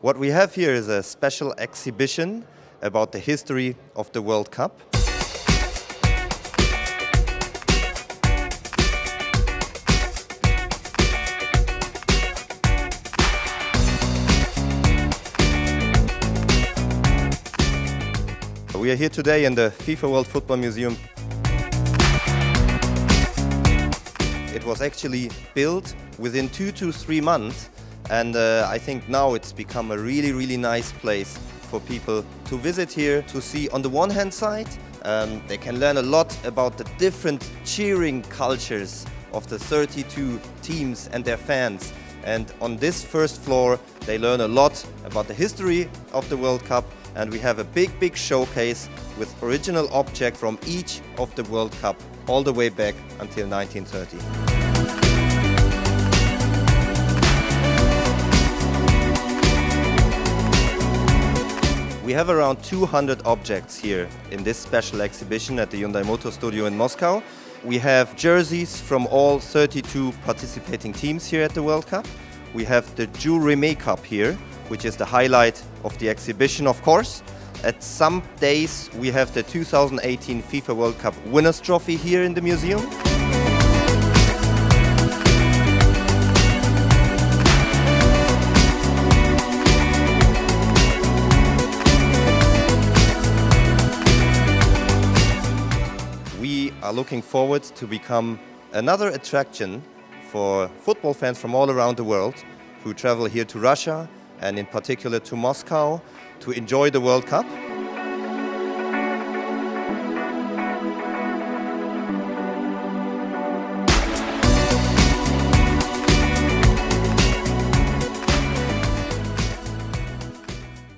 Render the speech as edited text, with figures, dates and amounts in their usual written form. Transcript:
What we have here is a special exhibition about the history of the World Cup. We are here today in the FIFA World Football Museum. It was actually built within 2 to 3 months, and I think now it's become a really nice place for people to visit here, to see on the one hand side, they can learn a lot about the different cheering cultures of the 32 teams and their fans. And on this first floor, they learn a lot about the history of the World Cup, and we have a big showcase with original objects from each of the World Cup, all the way back until 1930. We have around 200 objects here in this special exhibition at the Hyundai Motor Studio in Moscow. We have jerseys from all 32 participating teams here at the World Cup. We have the Jules Rimet Cup here, which is the highlight of the exhibition, of course. At some days we have the 2018 FIFA World Cup Winners' Trophy here in the museum. We are looking forward to become another attraction for football fans from all around the world who travel here to Russia and in particular to Moscow to enjoy the World Cup.